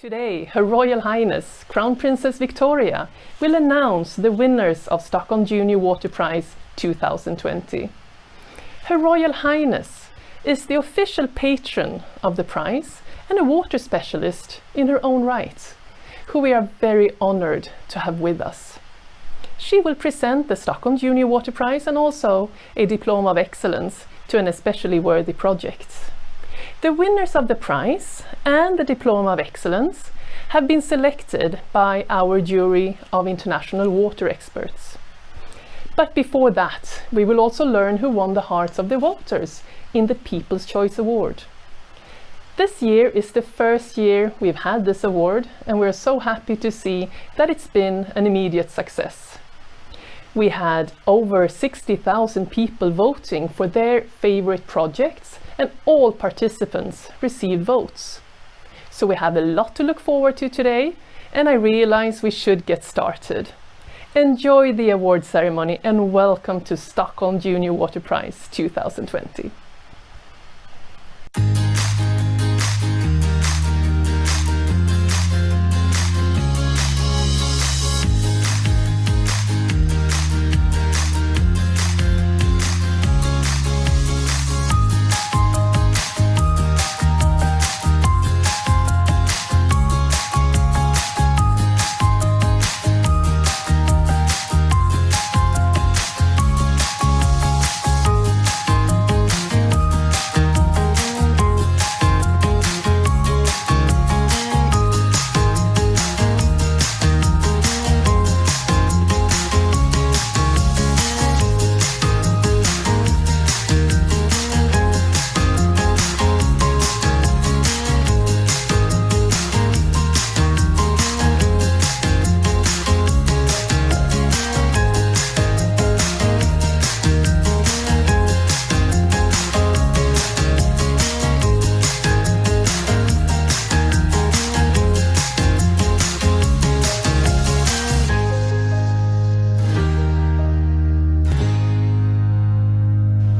Today, Her Royal Highness Crown Princess Victoria will announce the winners of Stockholm Junior Water Prize 2020. Her Royal Highness is the official patron of the prize and a water specialist in her own right, who we are very honored to have with us. She will present the Stockholm Junior Water Prize and also a Diploma of Excellence to an especially worthy project. The winners of the prize and the Diploma of Excellence have been selected by our jury of international water experts. But before that, we will also learn who won the hearts of the voters in the People's Choice Award. This year is the first year we've had this award, and we're so happy to see that it's been an immediate success. We had over 60,000 people voting for their favorite projects, and all participants received votes. So we have a lot to look forward to today, and I realize we should get started. Enjoy the award ceremony and welcome to Stockholm Junior Water Prize 2020.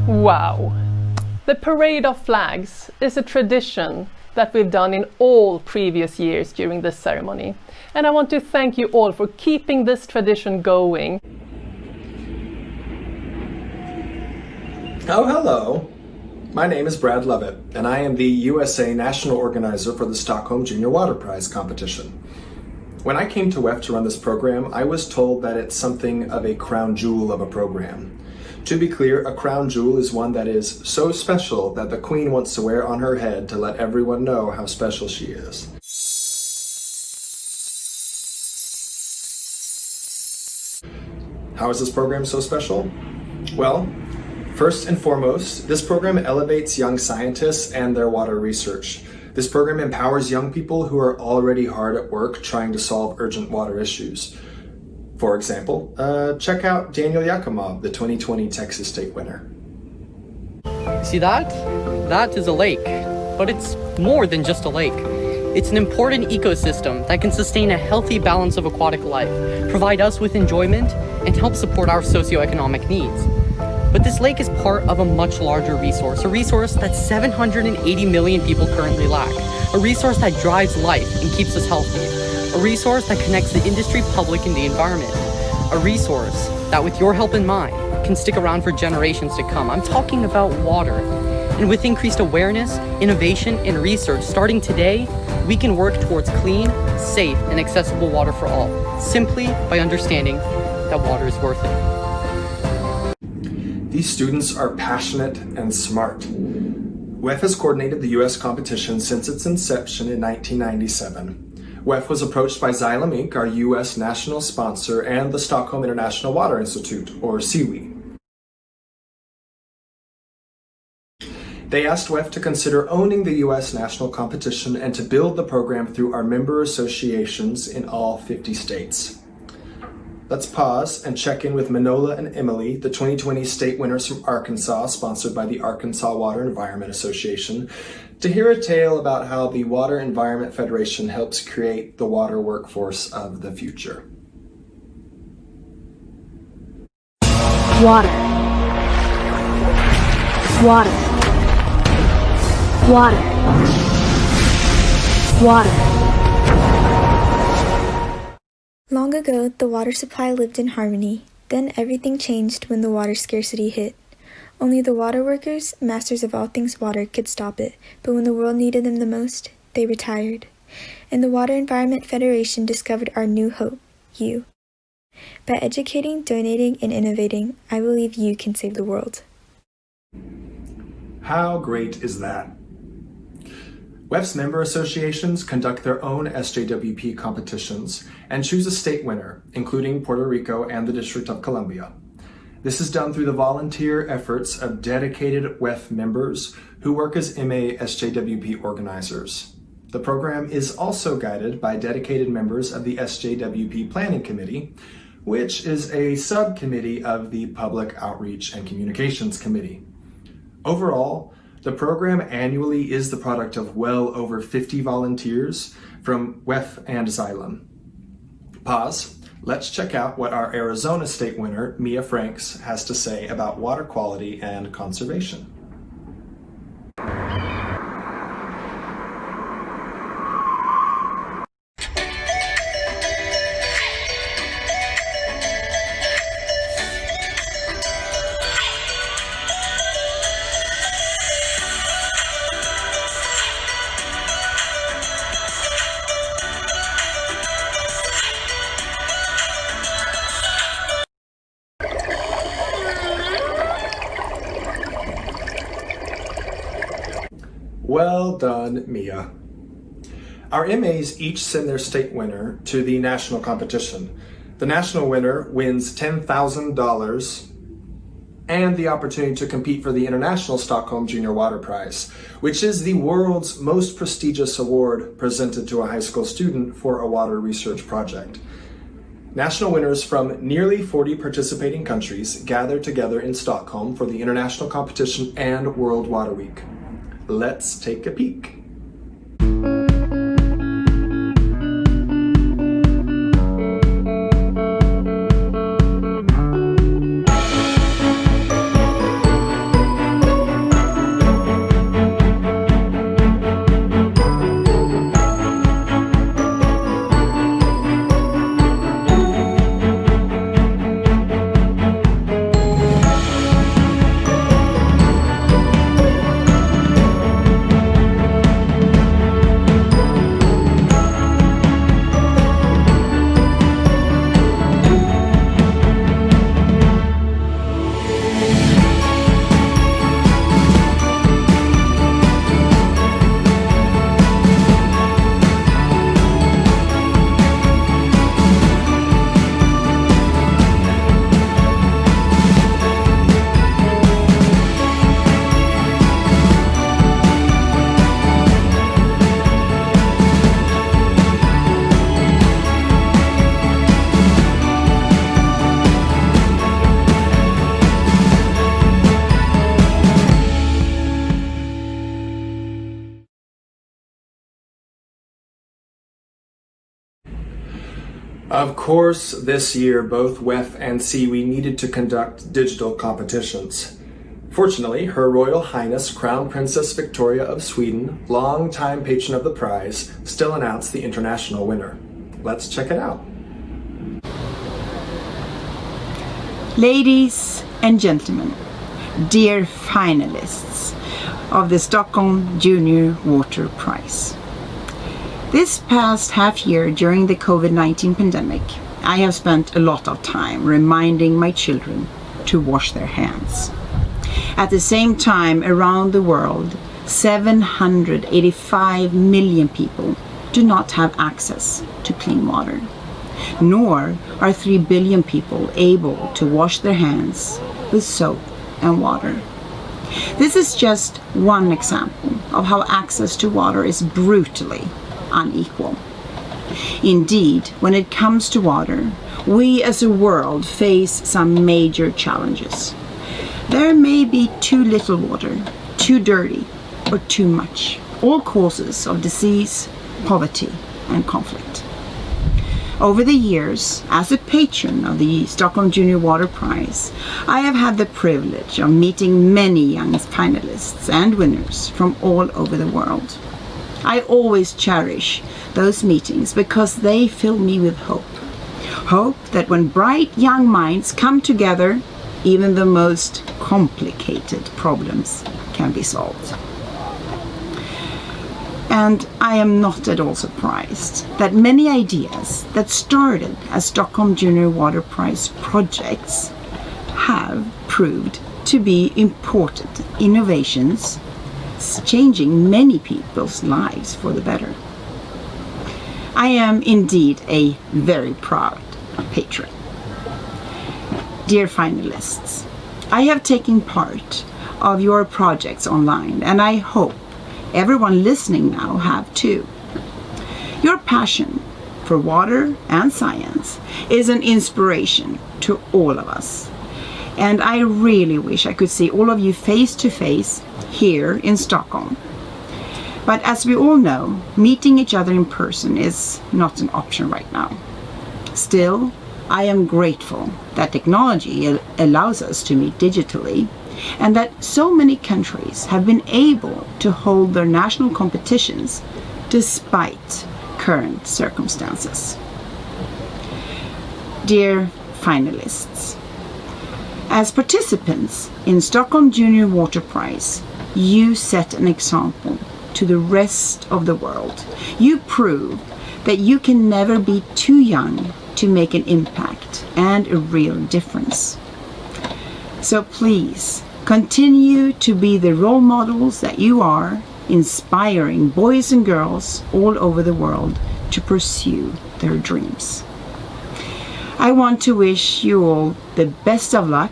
Wow! The Parade of Flags is a tradition that we've done in all previous years during this ceremony. And I want to thank you all for keeping this tradition going. Oh, hello. My name is Brad Lovett, and I am the USA National Organizer for the Stockholm Junior Water Prize competition. When I came to WEF to run this program, I was told that it's something of a crown jewel of a program. To be clear, a crown jewel is one that is so special that the Queen wants to wear on her head to let everyone know how special she is. How is this program so special? Well, first and foremost, this program elevates young scientists and their water research. This program empowers young people who are already hard at work trying to solve urgent water issues. For example, check out Daniel Yakimov, the 2020 Texas State winner. See that? That is a lake, but it's more than just a lake. It's an important ecosystem that can sustain a healthy balance of aquatic life, provide us with enjoyment, and help support our socioeconomic needs. But this lake is part of a much larger resource, a resource that 780 million people currently lack, a resource that drives life and keeps us healthy, a resource that connects the industry, public, and the environment, a resource that, with your help in mind, can stick around for generations to come. I'm talking about water. And with increased awareness, innovation, and research starting today, we can work towards clean, safe, and accessible water for all, simply by understanding that water is worth it. These students are passionate and smart. WEF has coordinated the U.S. competition since its inception in 1997. WEF was approached by Xylem Inc., our U.S. national sponsor, and the Stockholm International Water Institute, or SIWI. They asked WEF to consider owning the U.S. national competition and to build the program through our member associations in all 50 states. Let's pause and check in with Manola and Emily, the 2020 state winners from Arkansas, sponsored by the Arkansas Water Environment Association, to hear a tale about how the Water Environment Federation helps create the water workforce of the future. Water. Water. Water. Water. Long ago, the water supply lived in harmony. Then everything changed when the water scarcity hit. Only the water workers, masters of all things water, could stop it, but when the world needed them the most, they retired. And the Water Environment Federation discovered our new hope, you. By educating, donating, and innovating, I believe you can save the world. How great is that? WEF's member associations conduct their own SJWP competitions and choose a state winner, including Puerto Rico and the District of Columbia. This is done through the volunteer efforts of dedicated WEF members who work as MA SJWP organizers. The program is also guided by dedicated members of the SJWP Planning Committee, which is a subcommittee of the Public Outreach and Communications Committee. Overall, the program annually is the product of well over 50 volunteers from WEF and Xylem. Pause. Let's check out what our Arizona state winner, Mia Franks, has to say about water quality and conservation. Well done, Mia. Our MAs each send their state winner to the national competition. The national winner wins $10,000 and the opportunity to compete for the International Stockholm Junior Water Prize, which is the world's most prestigious award presented to a high school student for a water research project. National winners from nearly 40 participating countries gather together in Stockholm for the international competition and World Water Week. Let's take a peek. Of course, this year, both WEF and SIWI needed to conduct digital competitions. Fortunately, Her Royal Highness Crown Princess Victoria of Sweden, longtime patron of the prize, still announced the international winner. Let's check it out. Ladies and gentlemen, dear finalists of the Stockholm Junior Water Prize. This past half year during the COVID-19 pandemic, I have spent a lot of time reminding my children to wash their hands. At the same time, around the world, 785 million people do not have access to clean water, nor are 3 billion people able to wash their hands with soap and water. This is just one example of how access to water is brutally unequal. Indeed, when it comes to water, we as a world face some major challenges. There may be too little water, too dirty, or too much, all causes of disease, poverty, and conflict. Over the years, as a patron of the Stockholm Junior Water Prize, I have had the privilege of meeting many young finalists and winners from all over the world. I always cherish those meetings because they fill me with hope. Hope that when bright young minds come together, even the most complicated problems can be solved. And I am not at all surprised that many ideas that started as Stockholm Junior Water Prize projects have proved to be important innovations, changing many people's lives for the better. I am indeed a very proud patron. Dear finalists, I have taken part of your projects online, and I hope everyone listening now have too. Your passion for water and science is an inspiration to all of us. And I really wish I could see all of you face to face here in Stockholm. But as we all know, meeting each other in person is not an option right now. Still, I am grateful that technology allows us to meet digitally, and that so many countries have been able to hold their national competitions despite current circumstances. Dear finalists, as participants in Stockholm Junior Water Prize, you set an example to the rest of the world. You prove that you can never be too young to make an impact and a real difference. So please continue to be the role models that you are, inspiring boys and girls all over the world to pursue their dreams. I want to wish you all the best of luck,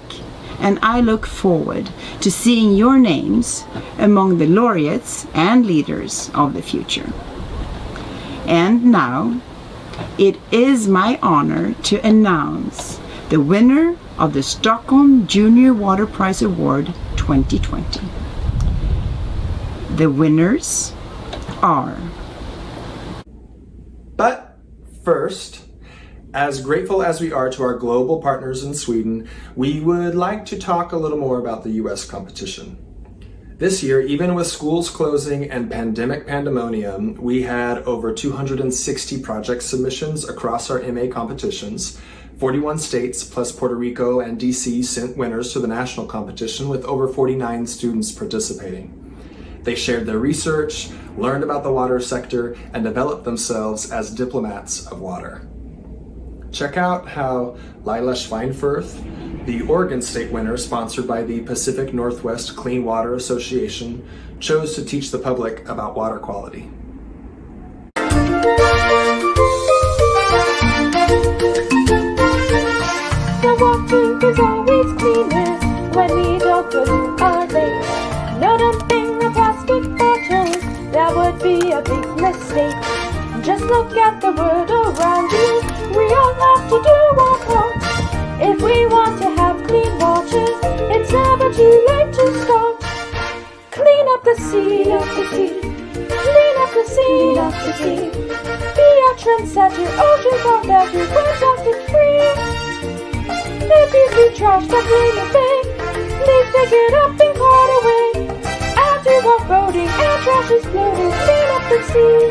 and I look forward to seeing your names among the laureates and leaders of the future. And now, it is my honor to announce the winner of the Stockholm Junior Water Prize Award 2020. The winners are... But first, as grateful as we are to our global partners in Sweden, we would like to talk a little more about the US competition. This year, even with schools closing and pandemic pandemonium, we had over 260 project submissions across our MA competitions. 41 states plus Puerto Rico and DC sent winners to the national competition with over 49 students participating. They shared their research, learned about the water sector, and developed themselves as diplomats of water. Check out how Lila Schweinfurth, the Oregon State winner sponsored by the Pacific Northwest Clean Water Association, chose to teach the public about water quality. The water is always cleanest when we don't pollute our lakes. No dumping of plastic bottles, that would be a big mistake. Just look at the world around you, we all have to do our part. If we want to have clean water, it's never too late to start. Clean up the sea, clean up the sea, clean up the sea, clean up the sea. Be a trendsetter, oceans are better, we're plastic free. If you see trash, don't bring it back. Please pick it up and cart away. Out to off-roading and trash is floating, clean up the sea.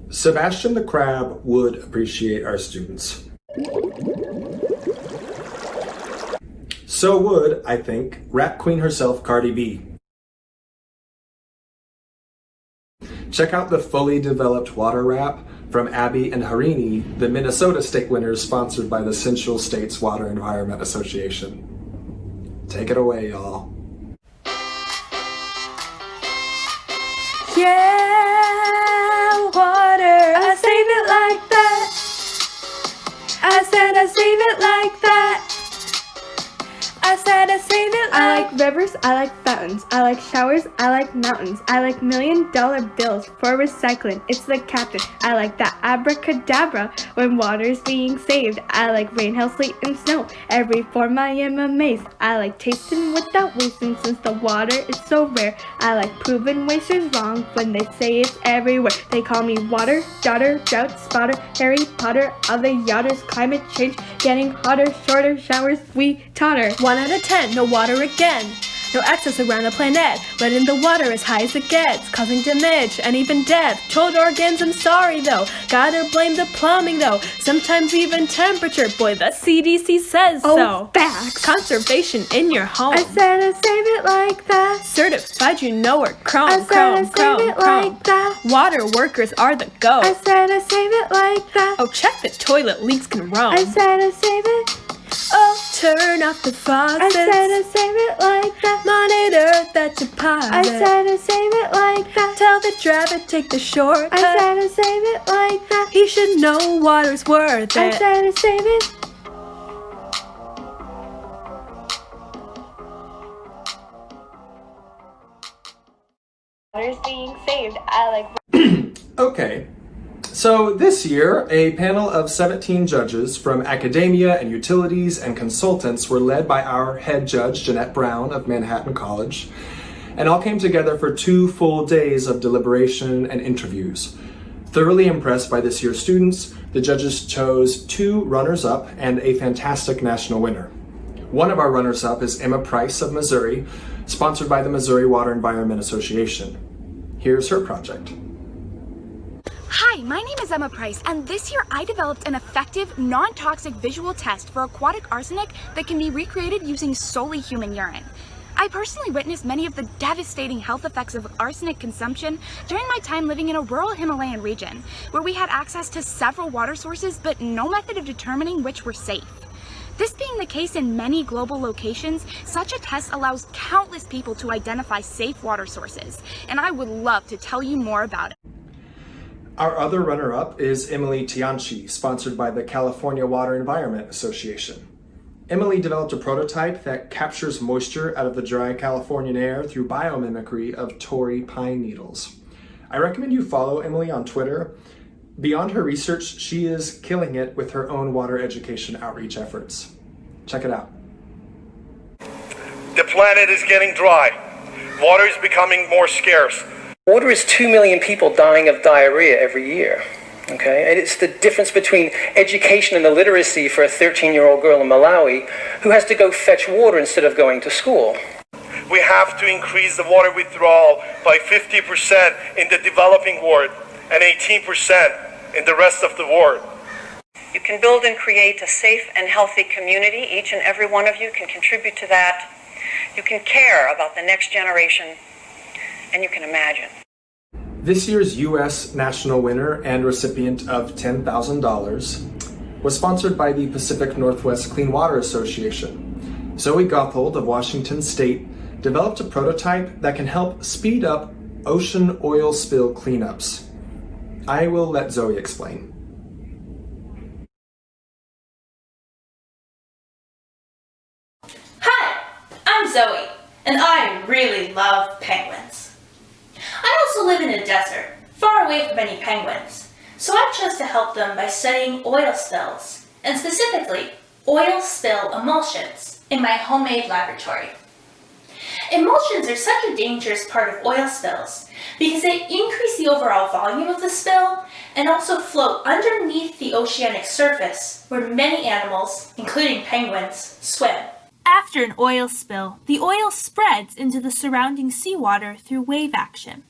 Sebastian the Crab would appreciate our students. So would, I think, rap queen herself, Cardi B. Check out the fully developed water rap from Abby and Harini, the Minnesota State winners sponsored by the Central States Water Environment Association. Take it away, y'all. Yeah, water, I save it like that. I said I save it like that. I said I save it like. I like rivers, I like fountains, I like showers, I like mountains, I like $1 million bills for recycling. It's the captain. I like that abracadabra when water's being saved. I like rain, hail, sleet, and snow. Every form I am amazed. I like tasting without wasting since the water is so rare. I like proving wasters wrong when they say it's everywhere. They call me water, daughter, drought spotter, Harry Potter of the yachters, climate change, getting hotter, shorter showers, we totter. 1 out of 10, no water again. no access around the planet. Letting the water as high as it gets, causing damage and even death. Chilled organs, I'm sorry though. Gotta blame the plumbing though. Sometimes even temperature. Boy, the CDC says so. Facts. Conservation in your home. I said I save it like that. Certified, you know it. Chrome, I said chrome, I save chrome, it chrome. like that. Water workers are the go. I said I save it like that. Oh, check the toilet, leaks can roam. I said I save it. Oh, turn off the faucets. I said I save it like that. Monitor that deposit. I said I save it like that. Tell the driver take the shortcut. I said I save it like that. He should know water's worth it. I said I save it. Water's being saved. I like. Okay, so this year, a panel of 17 judges from academia and utilities and consultants were led by our head judge, Jeanette Brown of Manhattan College, and all came together for 2 full days of deliberation and interviews. Thoroughly impressed by this year's students, the judges chose 2 runners-up and a fantastic national winner. One of our runners-up is Emma Price of Missouri, sponsored by the Missouri Water Environment Association. Here's her project. Hi, my name is Emma Price, and this year I developed an effective, non-toxic visual test for aquatic arsenic that can be recreated using solely human urine. I personally witnessed many of the devastating health effects of arsenic consumption during my time living in a rural Himalayan region, where we had access to several water sources but no method of determining which were safe. This being the case in many global locations, such a test allows countless people to identify safe water sources, and I would love to tell you more about it. Our other runner-up is Emily Tianchi, sponsored by the California Water Environment Association. Emily developed a prototype that captures moisture out of the dry Californian air through biomimicry of Tory pine needles. I recommend you follow Emily on Twitter. Beyond her research, she is killing it with her own water education outreach efforts. Check it out. The planet is getting dry. Water is becoming more scarce. Water is 2 million people dying of diarrhea every year. Okay, and it's the difference between education and illiteracy for a 13-year-old girl in Malawi who has to go fetch water instead of going to school. We have to increase the water withdrawal by 50% in the developing world and 18% in the rest of the world. You can build and create a safe and healthy community. Each and every one of you can contribute to that. You can care about the next generation, and you can imagine. This year's U.S. national winner and recipient of $10,000 was sponsored by the Pacific Northwest Clean Water Association. Zoe Gothold of Washington State developed a prototype that can help speed up ocean oil spill cleanups. I will let Zoe explain. Hi, I'm Zoe, and I really love penguins. I also live in a desert, far away from any penguins, so I chose to help them by studying oil spills, and specifically, oil spill emulsions, in my homemade laboratory. Emulsions are such a dangerous part of oil spills because they increase the overall volume of the spill and also float underneath the oceanic surface where many animals, including penguins, swim. After an oil spill, the oil spreads into the surrounding seawater through wave action.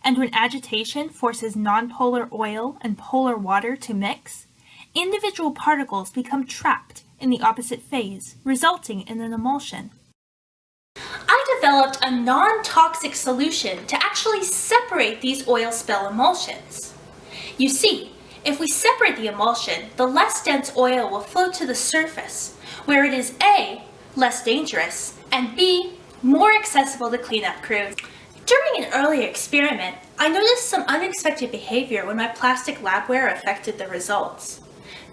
And when agitation forces nonpolar oil and polar water to mix, individual particles become trapped in the opposite phase, resulting in an emulsion. I developed a non-toxic solution to actually separate these oil spill emulsions. You see, if we separate the emulsion, the less dense oil will float to the surface, where it is A, less dangerous, and B, more accessible to cleanup crews. During an earlier experiment, I noticed some unexpected behavior when my plastic labware affected the results.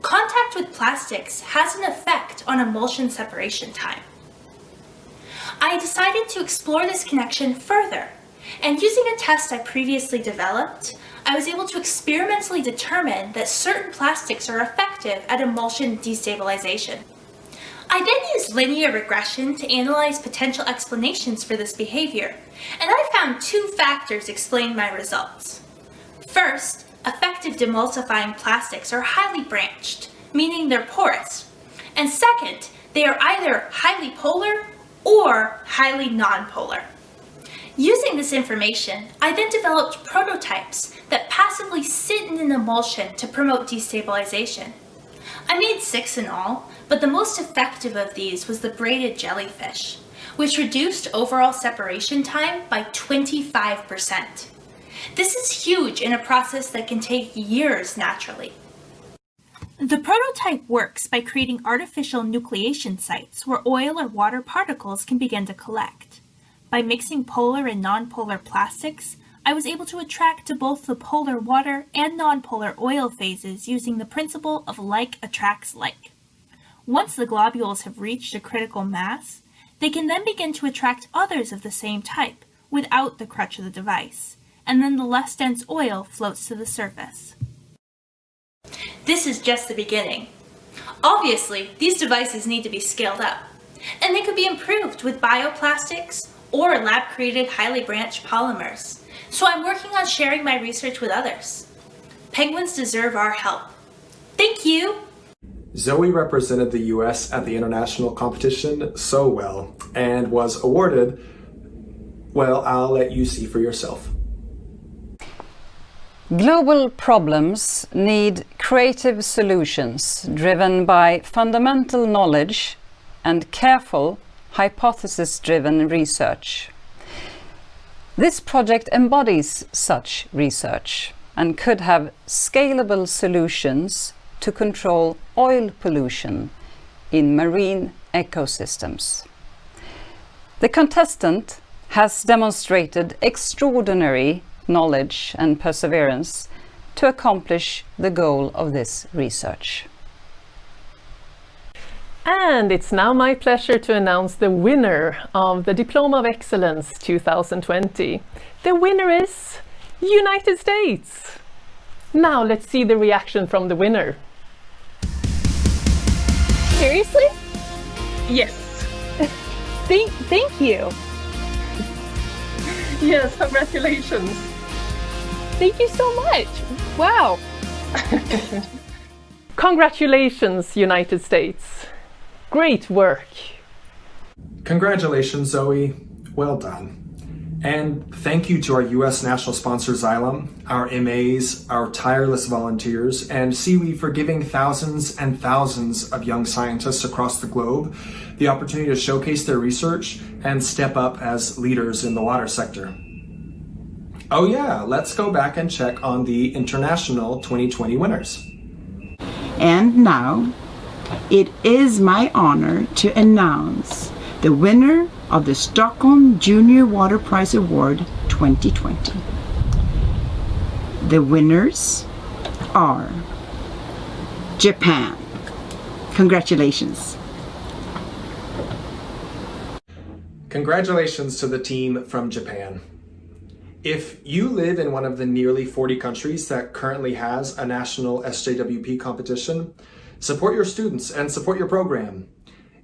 Contact with plastics has an effect on emulsion separation time. I decided to explore this connection further, and using a test I previously developed, I was able to experimentally determine that certain plastics are effective at emulsion destabilization. I then used linear regression to analyze potential explanations for this behavior, and I found 2 factors explain my results. First, effective demulsifying plastics are highly branched, meaning they're porous. And second, they are either highly polar or highly nonpolar. Using this information, I then developed prototypes that passively sit in an emulsion to promote destabilization. I made 6 in all, but the most effective of these was the braided jellyfish, which reduced overall separation time by 25%. This is huge in a process that can take years naturally. The prototype works by creating artificial nucleation sites where oil or water particles can begin to collect. By mixing polar and nonpolar plastics, I was able to attract to both the polar water and nonpolar oil phases using the principle of like attracts like. Once the globules have reached a critical mass, they can then begin to attract others of the same type without the crutch of the device, and then the less dense oil floats to the surface. This is just the beginning. Obviously, these devices need to be scaled up, and they could be improved with bioplastics or lab-created highly branched polymers. So I'm working on sharing my research with others. Penguins deserve our help. Thank you! Zoe represented the US at the international competition so well and was awarded, well, I'll let you see for yourself. Global problems need creative solutions driven by fundamental knowledge and careful hypothesis-driven research. This project embodies such research and could have scalable solutions to control oil pollution in marine ecosystems. The contestant has demonstrated extraordinary knowledge and perseverance to accomplish the goal of this research. And it's now my pleasure to announce the winner of the Diploma of Excellence 2020. The winner is United States. Now let's see the reaction from the winner. Seriously? Yes. Thank you. Yes, congratulations. Thank you so much. Wow. Congratulations, United States. Great work. Congratulations, Zoe. Well done. And thank you to our U.S. national sponsor Xylem, our MAs, our tireless volunteers, and SIWI for giving thousands and thousands of young scientists across the globe the opportunity to showcase their research and step up as leaders in the water sector. Oh yeah, let's go back and check on the international 2020 winners. And now, it is my honor to announce the winner of the Stockholm Junior Water Prize Award 2020. The winners are Japan. Congratulations. Congratulations to the team from Japan. If you live in one of the nearly 40 countries that currently has a national SJWP competition, support your students and support your program.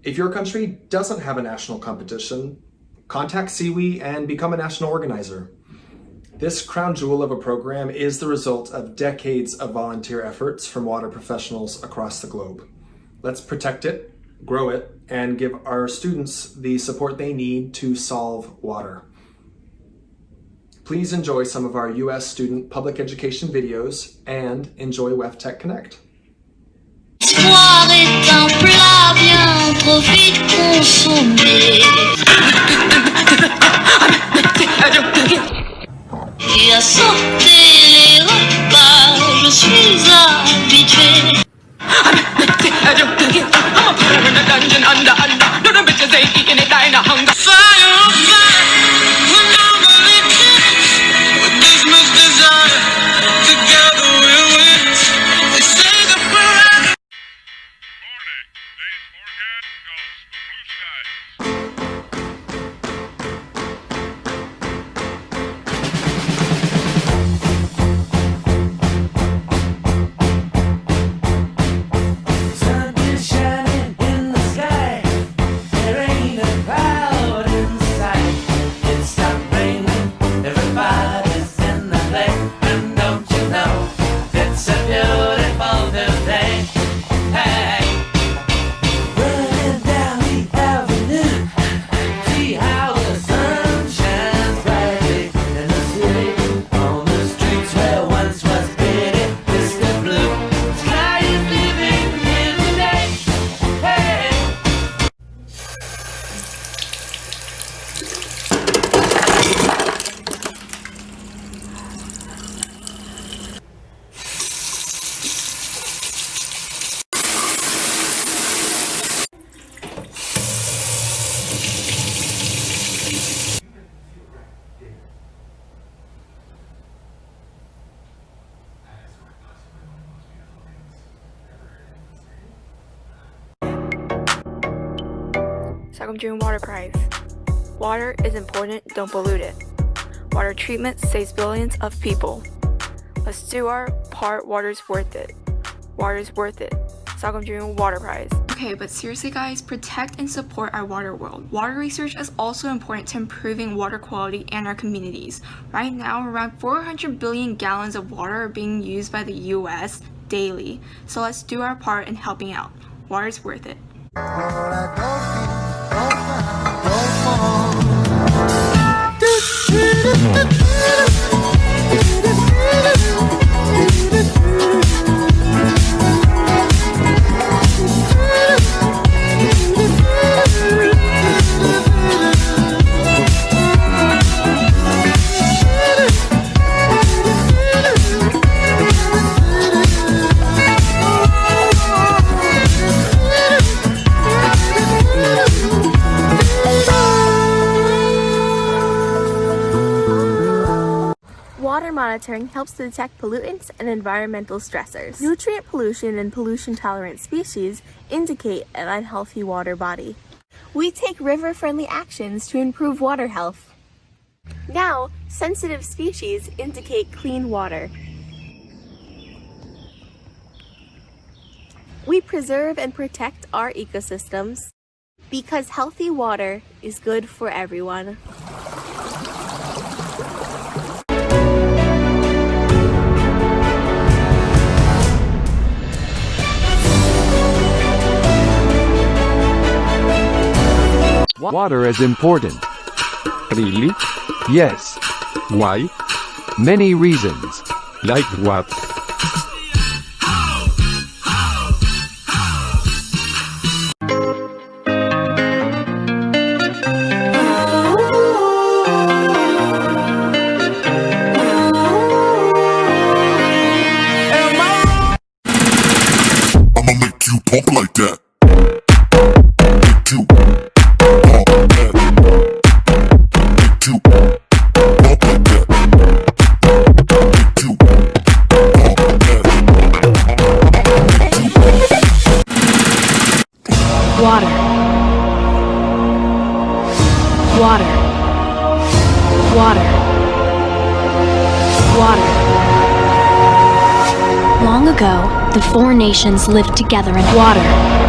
If your country doesn't have a national competition, contact SIWI and become a national organizer. This crown jewel of a program is the result of decades of volunteer efforts from water professionals across the globe. Let's protect it, grow it, and give our students the support they need to solve water. Please enjoy some of our US student public education videos and enjoy WEF Connect. L'espoir est un plat bien trop vite consommé. Et à sauter les repas, je suis habitué. Stockholm June Water Prize. Water is important, don't pollute it. Water treatment saves billions of people. Let's do our part, water's worth it. Water's worth it. Stockholm June Water Prize. Okay, but seriously guys, protect and support our water world. Water research is also important to improving water quality in our communities. Right now, around 400 billion gallons of water are being used by the US daily. So let's do our part in helping out. Water's worth it. Water monitoring helps to detect pollutants and environmental stressors. Nutrient pollution and pollution-tolerant species indicate an unhealthy water body. We take river-friendly actions to improve water health. Now, sensitive species indicate clean water. We preserve and protect our ecosystems because healthy water is good for everyone. Water is important. Really? Yes. Why? Many reasons. Like what? I'ma make you pump like that. Water. Water. Water. Water. Long ago, the four nations lived together in water.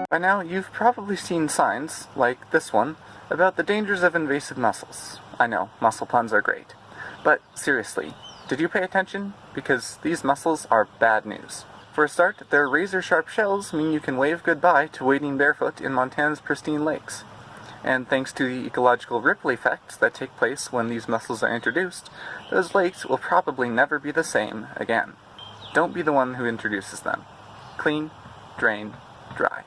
By now, you've probably seen signs, like this one, about the dangers of invasive mussels. I know, mussel puns are great. But seriously, did you pay attention? Because these mussels are bad news. For a start, their razor-sharp shells mean you can wave goodbye to wading barefoot in Montana's pristine lakes. And thanks to the ecological ripple effects that take place when these mussels are introduced, those lakes will probably never be the same again. Don't be the one who introduces them. Clean, drain, dry.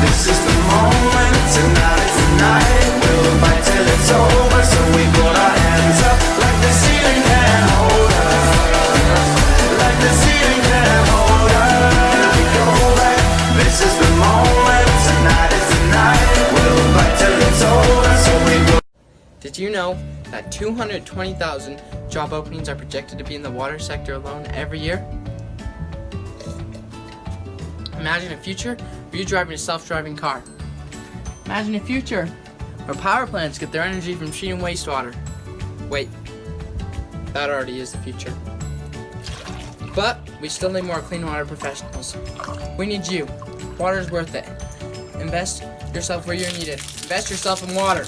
This is the moment, tonight is the night. We'll fight till it's over, so we put our hands up like the ceiling can hold us. Like the ceiling can hold us. Here we go back. This is the moment, tonight is the night. We'll fight till it's over, so we go. Did you know that 220,000 job openings are projected to be in the water sector alone every year? Imagine a future where you're driving a self-driving car. Imagine a future where power plants get their energy from treating wastewater. Wait, that already is the future. But we still need more clean water professionals. We need you. Water is worth it. Invest yourself where you're needed. Invest yourself in water.